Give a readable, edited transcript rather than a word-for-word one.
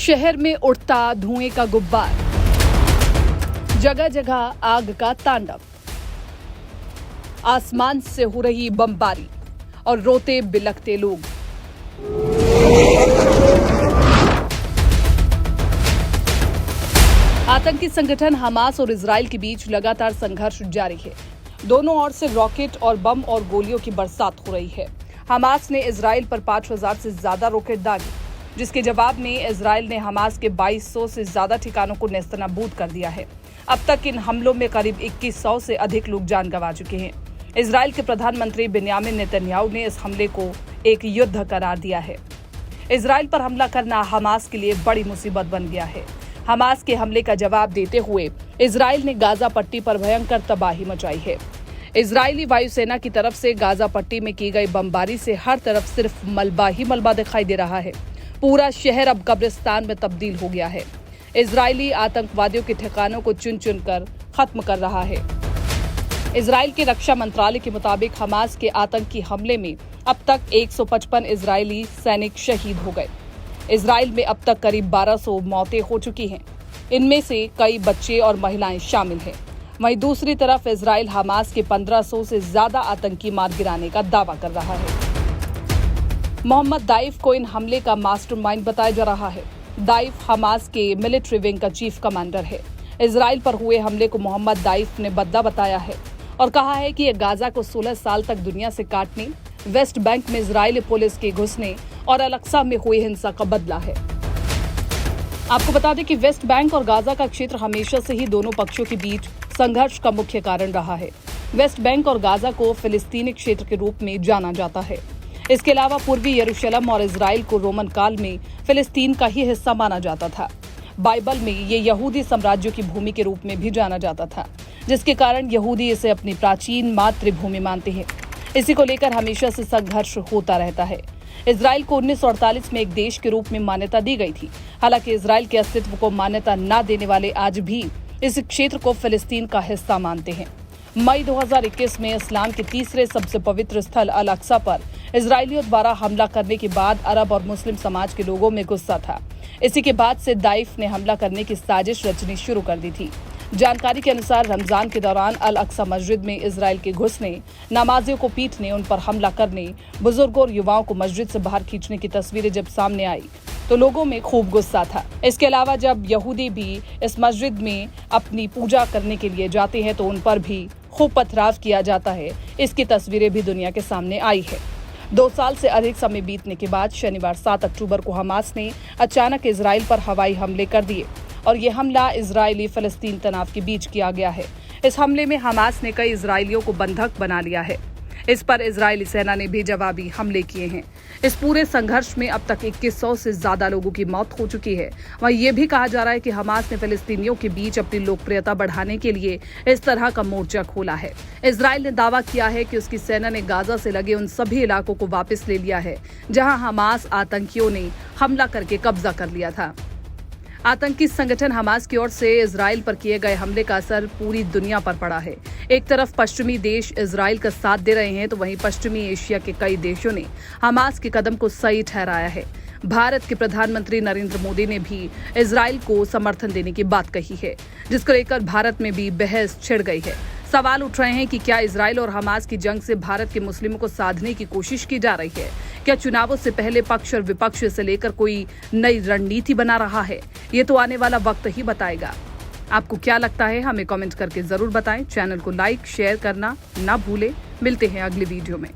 शहर में उठता धुएं का गुब्बार, जगह जगह आग का तांडव, आसमान से हो रही बमबारी और रोते बिलखते लोग। आतंकी संगठन हमास और इजराइल के बीच लगातार संघर्ष जारी है। दोनों ओर से रॉकेट और बम और गोलियों की बरसात हो रही है। हमास ने इजराइल पर 5000 से ज्यादा रॉकेट दागे, जिसके जवाब में इजराइल ने हमास के 2200 से ज्यादा ठिकानों को नेस्तनाबूद कर दिया है। अब तक इन हमलों में करीब 2100 से अधिक लोग जान गंवा चुके हैं। इजराइल के प्रधानमंत्री बेंयामिन नेतन्याहू ने इस हमले को एक युद्ध करार दिया है। इजराइल पर हमला करना हमास के लिए बड़ी मुसीबत बन गया है। हमास के हमले का जवाब देते हुए इजराइल ने गाजा पट्टी पर भयंकर तबाही मचाई है। इजरायली वायुसेना की तरफ से गाजा पट्टी में की गई बमबारी से हर तरफ सिर्फ मलबा ही मलबा दिखाई दे रहा है। पूरा शहर अब कब्रिस्तान में तब्दील हो गया है। इजरायली आतंकवादियों के ठिकानों को चुन चुन कर खत्म कर रहा है। इजराइल के रक्षा मंत्रालय के मुताबिक हमास के आतंकी हमले में अब तक 155 इजरायली सैनिक शहीद हो गए। इजराइल में अब तक करीब 1200 मौतें हो चुकी हैं। इनमें से कई बच्चे और महिलाएं शामिल हैं। वहीं दूसरी तरफ इजराइल हमास के 1500 से ज्यादा आतंकी मार गिराने का दावा कर रहा है। मोहम्मद दाइफ को इन हमले का मास्टरमाइंड बताया जा रहा है। दाइफ हमास के मिलिट्री विंग का चीफ कमांडर है। इजराइल पर हुए हमले को मोहम्मद दाइफ ने बद्दा बताया है और कहा है कि यह गाजा को 16 साल तक दुनिया से काटने, वेस्ट बैंक में इजरायली पुलिस के घुसने और अल-अक्सा में हुई हिंसा का बदला है। आपको बता दें कि वेस्ट बैंक और गाजा का क्षेत्र हमेशा से ही दोनों पक्षों के बीच संघर्ष का मुख्य कारण रहा है। वेस्ट बैंक और गाजा को फिलिस्तीनी क्षेत्र के रूप में जाना जाता है। इसके अलावा पूर्वी यरूशलेम और इजराइल को रोमन काल में फिलिस्तीन का ही हिस्सा माना जाता था। बाइबल में ये यहूदी साम्राज्यों की भूमि के रूप में भी जाना जाता था, जिसके कारण यहूदी इसे अपनी प्राचीन मातृभूमि मानते हैं। इसी को लेकर हमेशा से संघर्ष होता रहता है। इजराइल को 1948 में एक देश के रूप में मान्यता दी गई थी। हालांकि इजराइल के अस्तित्व को मान्यता न देने वाले आज भी इस क्षेत्र को फिलिस्तीन का हिस्सा मानते हैं। मई 2021 में इस्लाम के तीसरे सबसे पवित्र स्थल अल-अक्सा पर इजरायलियों द्वारा हमला करने के बाद अरब और मुस्लिम समाज के लोगों में गुस्सा था। इसी के बाद से दाइफ ने हमला करने की साजिश रचनी शुरू कर दी थी। जानकारी के अनुसार रमजान के दौरान अल-अक्सा मस्जिद में इजराइल के घुसने, नमाजियों को पीटने, उन पर हमला करने, बुजुर्गों और युवाओं को मस्जिद से बाहर खींचने की तस्वीरें जब सामने आई तो लोगों में खूब गुस्सा था। इसके अलावा जब यहूदी भी इस मस्जिद में अपनी पूजा करने के लिए जाते हैं तो उन पर भी खूब पथराव किया जाता है। इसकी तस्वीरें भी दुनिया के सामने आई है। 2 साल से अधिक समय बीतने के बाद शनिवार 7 अक्टूबर को हमास ने अचानक इजराइल पर हवाई हमले कर दिए और ये हमला इजरायली फिलिस्तीन तनाव के बीच किया गया है। इस हमले में हमास ने कई इजरायलियों को बंधक बना लिया है। इस पर इजरायली सेना ने भी जवाबी हमले किए हैं। इस पूरे संघर्ष में अब तक 2100 से ज्यादा लोगों की मौत हो चुकी है। वहीं ये भी कहा जा रहा है कि हमास ने फिलिस्तीनियों के बीच अपनी लोकप्रियता बढ़ाने के लिए इस तरह का मोर्चा खोला है। इजराइल ने दावा किया है कि उसकी सेना ने गाजा से लगे उन सभी इलाकों को वापस ले लिया है जहां हमास आतंकियों ने हमला करके कब्जा कर लिया था। आतंकी संगठन हमास की ओर से इजराइल पर किए गए हमले का असर पूरी दुनिया पर पड़ा है। एक तरफ पश्चिमी देश इजराइल का साथ दे रहे हैं तो वहीं पश्चिमी एशिया के कई देशों ने हमास के कदम को सही ठहराया है। भारत के प्रधानमंत्री नरेंद्र मोदी ने भी इजराइल को समर्थन देने की बात कही है, जिसको लेकर भारत में भी बहस छिड़ गई है। सवाल उठ रहे हैं कि क्या इजराइल और हमास की जंग से भारत के मुस्लिमों को साधने की कोशिश की जा रही है? क्या चुनावों से पहले पक्ष और विपक्ष से लेकर कोई नई रणनीति बना रहा है? ये तो आने वाला वक्त ही बताएगा। आपको क्या लगता है, हमें कमेंट करके जरूर बताएं। चैनल को लाइक शेयर करना ना भूलें। मिलते हैं अगली वीडियो में।